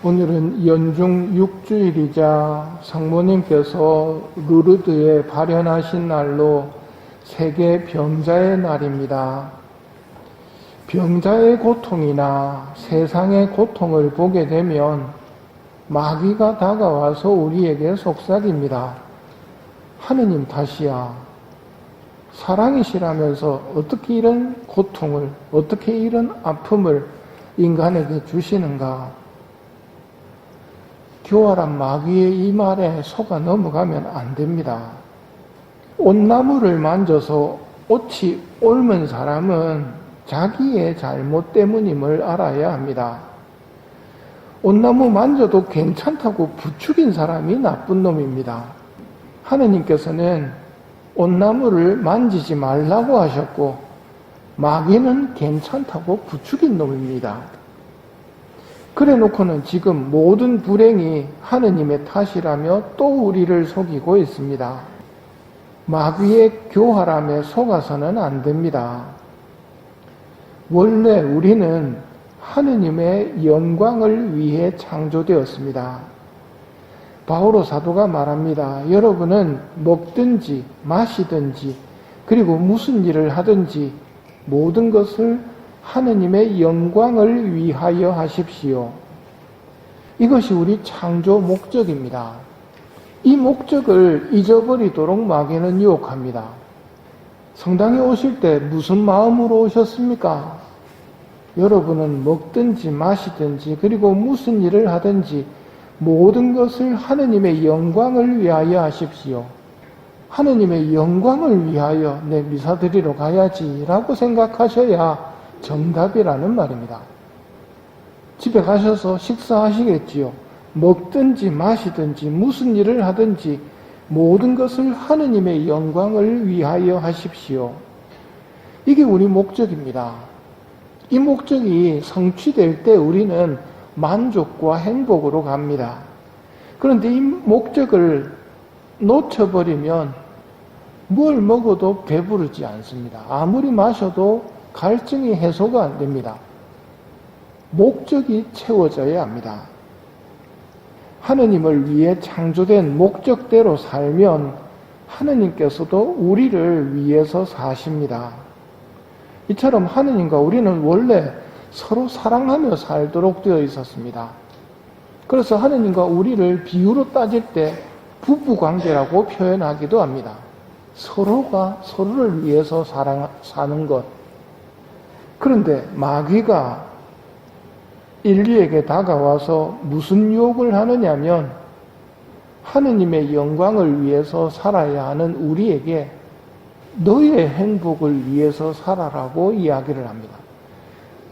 오늘은 연중 6주일이자 성모님께서 루르드에 발현하신 날로 세계 병자의 날입니다. 병자의 고통이나 세상의 고통을 보게 되면 마귀가 다가와서 우리에게 속삭입니다. 하느님 탓이야. 사랑이시라면서 어떻게 이런 고통을, 어떻게 이런 아픔을 인간에게 주시는가? 교활한 마귀의 이 말에 속아 넘어가면 안 됩니다. 온나무를 만져서 옷이 옮은 사람은 자기의 잘못 때문임을 알아야 합니다. 온나무 만져도 괜찮다고 부추긴 사람이 나쁜 놈입니다. 하느님께서는 온나무를 만지지 말라고 하셨고 마귀는 괜찮다고 부추긴 놈입니다. 그래 놓고는 지금 모든 불행이 하느님의 탓이라며 또 우리를 속이고 있습니다. 마귀의 교활함에 속아서는 안 됩니다. 원래 우리는 하느님의 영광을 위해 창조되었습니다. 바오로 사도가 말합니다. 여러분은 먹든지 마시든지 그리고 무슨 일을 하든지 모든 것을 하느님의 영광을 위하여 하십시오. 이것이 우리 창조 목적입니다. 이 목적을 잊어버리도록 마귀는 유혹합니다. 성당에 오실 때 무슨 마음으로 오셨습니까? 여러분은 먹든지 마시든지 그리고 무슨 일을 하든지 모든 것을 하느님의 영광을 위하여 하십시오. 하느님의 영광을 위하여 내 미사 드리러 가야지 라고 생각하셔야 정답이라는 말입니다. 집에 가셔서 식사하시겠지요. 먹든지 마시든지 무슨 일을 하든지 모든 것을 하느님의 영광을 위하여 하십시오. 이게 우리 목적입니다. 이 목적이 성취될 때 우리는 만족과 행복으로 갑니다. 그런데 이 목적을 놓쳐버리면 뭘 먹어도 배부르지 않습니다. 아무리 마셔도 갈증이 해소가 안 됩니다. 목적이 채워져야 합니다. 하느님을 위해 창조된 목적대로 살면 하느님께서도 우리를 위해서 사십니다. 이처럼 하느님과 우리는 원래 서로 사랑하며 살도록 되어 있었습니다. 그래서 하느님과 우리를 비유로 따질 때 부부관계라고 표현하기도 합니다. 서로가 서로를 위해서 사는 것. 그런데 마귀가 인류에게 다가와서 무슨 유혹을 하느냐면 하느님의 영광을 위해서 살아야 하는 우리에게 너의 행복을 위해서 살아라고 이야기를 합니다.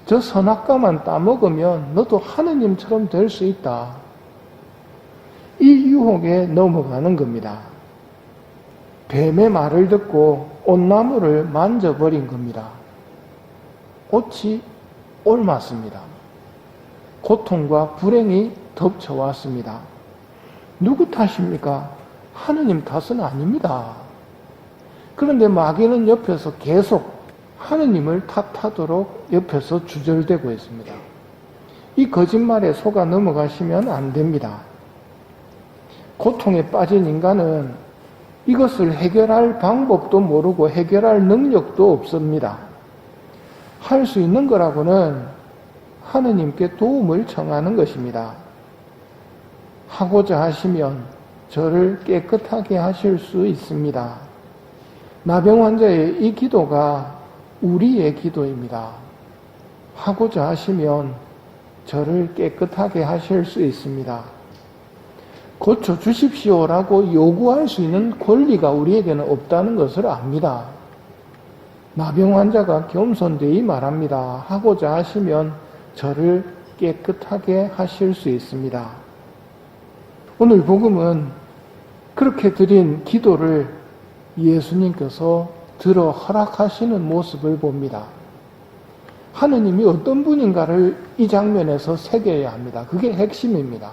저 선악과만 따먹으면 너도 하느님처럼 될 수 있다. 이 유혹에 넘어가는 겁니다. 뱀의 말을 듣고 온나무를 만져버린 겁니다. 옷이 옮았습니다. 고통과 불행이 덮쳐왔습니다. 누구 탓입니까? 하느님 탓은 아닙니다. 그런데 마귀는 옆에서 계속 하느님을 탓하도록 옆에서 주절되고 있습니다. 이 거짓말에 속아 넘어가시면 안 됩니다. 고통에 빠진 인간은 이것을 해결할 방법도 모르고 해결할 능력도 없습니다. 할 수 있는 거라고는 하느님께 도움을 청하는 것입니다. 하고자 하시면 저를 깨끗하게 하실 수 있습니다. 나병 환자의 이 기도가 우리의 기도입니다. 하고자 하시면 저를 깨끗하게 하실 수 있습니다. 고쳐주십시오라고 요구할 수 있는 권리가 우리에게는 없다는 것을 압니다. 나병 환자가 겸손되이 말합니다. 하고자 하시면 저를 깨끗하게 하실 수 있습니다. 오늘 복음은 그렇게 드린 기도를 예수님께서 들어 허락하시는 모습을 봅니다. 하느님이 어떤 분인가를 이 장면에서 새겨야 합니다. 그게 핵심입니다.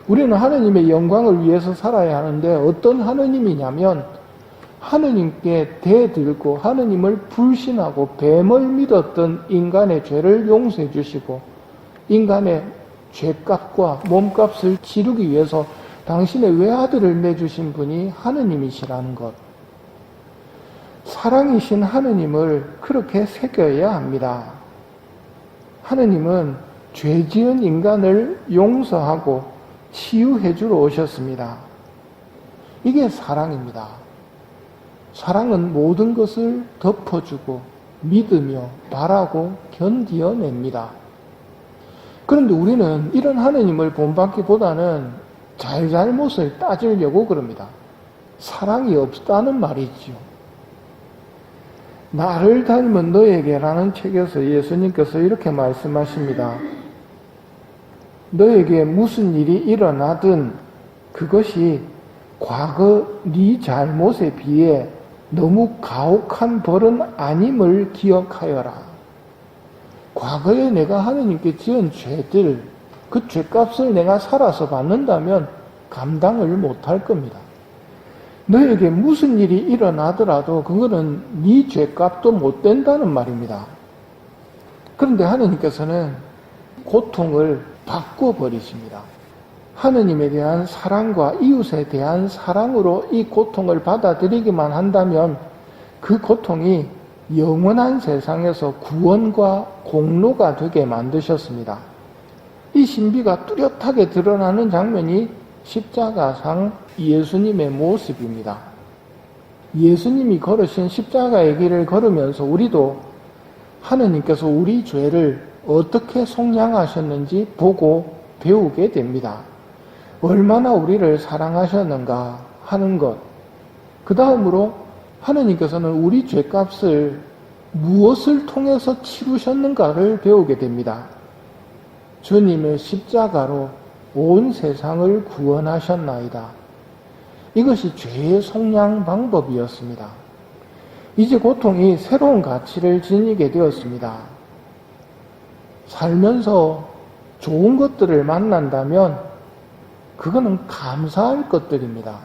우리는 하느님의 영광을 위해서 살아야 하는데 어떤 하느님이냐면 하느님께 대들고 하느님을 불신하고 뱀을 믿었던 인간의 죄를 용서해 주시고 인간의 죄값과 몸값을 치르기 위해서 당신의 외아들을 내주신 분이 하느님이시라는 것. 사랑이신 하느님을 그렇게 새겨야 합니다. 하느님은 죄 지은 인간을 용서하고 치유해 주러 오셨습니다. 이게 사랑입니다. 사랑은 모든 것을 덮어주고 믿으며 바라고 견디어냅니다. 그런데 우리는 이런 하느님을 본받기보다는 잘잘못을 따지려고 그럽니다. 사랑이 없다는 말이지요. 나를 닮은 너에게라는 책에서 예수님께서 이렇게 말씀하십니다. 너에게 무슨 일이 일어나든 그것이 과거 네 잘못에 비해 너무 가혹한 벌은 아님을 기억하여라. 과거에 내가 하느님께 지은 죄들, 그 죄값을 내가 살아서 받는다면 감당을 못할 겁니다. 너에게 무슨 일이 일어나더라도 그거는 네 죄값도 못 된다는 말입니다. 그런데 하느님께서는 고통을 바꿔버리십니다. 하느님에 대한 사랑과 이웃에 대한 사랑으로 이 고통을 받아들이기만 한다면 그 고통이 영원한 세상에서 구원과 공로가 되게 만드셨습니다. 이 신비가 뚜렷하게 드러나는 장면이 십자가상 예수님의 모습입니다. 예수님이 걸으신 십자가의 길을 걸으면서 우리도 하느님께서 우리 죄를 어떻게 속량하셨는지 보고 배우게 됩니다. 얼마나 우리를 사랑하셨는가 하는 것. 그 다음으로 하느님께서는 우리 죄값을 무엇을 통해서 치르셨는가를 배우게 됩니다. 주님의 십자가로 온 세상을 구원하셨나이다. 이것이 죄의 속량 방법이었습니다. 이제 고통이 새로운 가치를 지니게 되었습니다. 살면서 좋은 것들을 만난다면 그거는 감사할 것들입니다.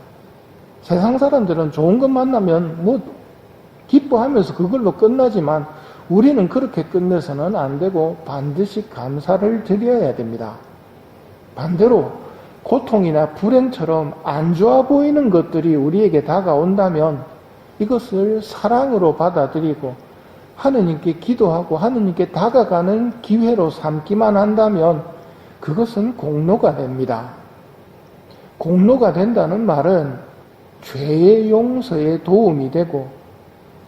세상 사람들은 좋은 것 만나면 기뻐하면서 그걸로 끝나지만 우리는 그렇게 끝내서는 안 되고 반드시 감사를 드려야 됩니다. 반대로 고통이나 불행처럼 안 좋아 보이는 것들이 우리에게 다가온다면 이것을 사랑으로 받아들이고 하느님께 기도하고 하느님께 다가가는 기회로 삼기만 한다면 그것은 공로가 됩니다. 공로가 된다는 말은 죄의 용서에 도움이 되고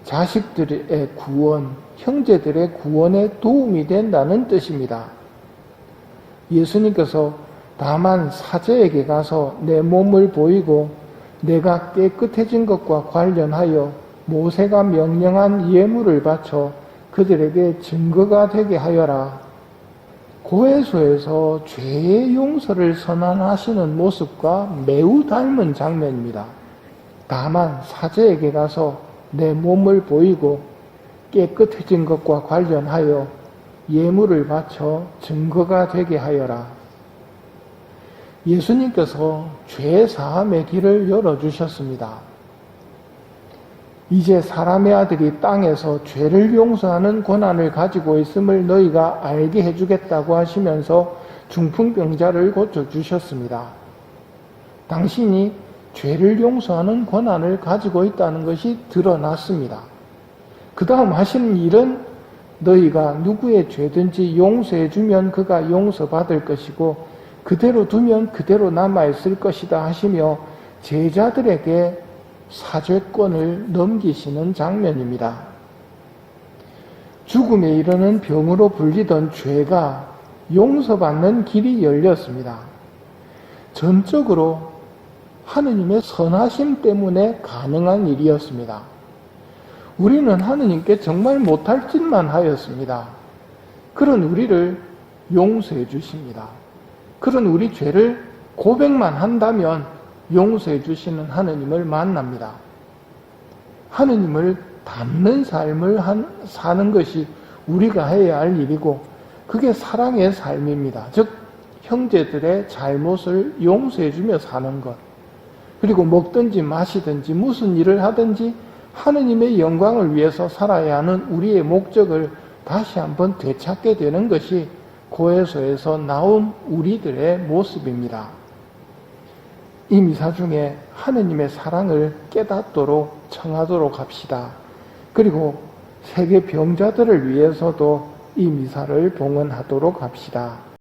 자식들의 구원, 형제들의 구원에 도움이 된다는 뜻입니다. 예수님께서 다만 사제에게 가서 내 몸을 보이고 내가 깨끗해진 것과 관련하여 모세가 명령한 예물을 바쳐 그들에게 증거가 되게 하여라. 고해소에서 죄의 용서를 선언하시는 모습과 매우 닮은 장면입니다. 다만 사제에게 가서 내 몸을 보이고 깨끗해진 것과 관련하여 예물을 바쳐 증거가 되게 하여라. 예수님께서 죄 사함의 길을 열어주셨습니다. 이제 사람의 아들이 땅에서 죄를 용서하는 권한을 가지고 있음을 너희가 알게 해주겠다고 하시면서 중풍병자를 고쳐주셨습니다. 당신이 죄를 용서하는 권한을 가지고 있다는 것이 드러났습니다. 그 다음 하시는 일은 너희가 누구의 죄든지 용서해주면 그가 용서받을 것이고 그대로 두면 그대로 남아있을 것이다 하시며 제자들에게 사죄권을 넘기시는 장면입니다. 죽음에 이르는 병으로 불리던 죄가 용서받는 길이 열렸습니다. 전적으로 하느님의 선하심 때문에 가능한 일이었습니다. 우리는 하느님께 정말 못할 짓만 하였습니다. 그런 우리를 용서해 주십니다. 그런 우리 죄를 고백만 한다면 용서해 주시는 하느님을 만납니다. 하느님을 닮는 삶을 사는 것이 우리가 해야 할 일이고 그게 사랑의 삶입니다. 즉 형제들의 잘못을 용서해 주며 사는 것. 그리고 먹든지 마시든지 무슨 일을 하든지 하느님의 영광을 위해서 살아야 하는 우리의 목적을 다시 한번 되찾게 되는 것이 고해소에서 나온 우리들의 모습입니다. 이 미사 중에 하느님의 사랑을 깨닫도록 청하도록 합시다. 그리고 세계 병자들을 위해서도 이 미사를 봉헌하도록 합시다.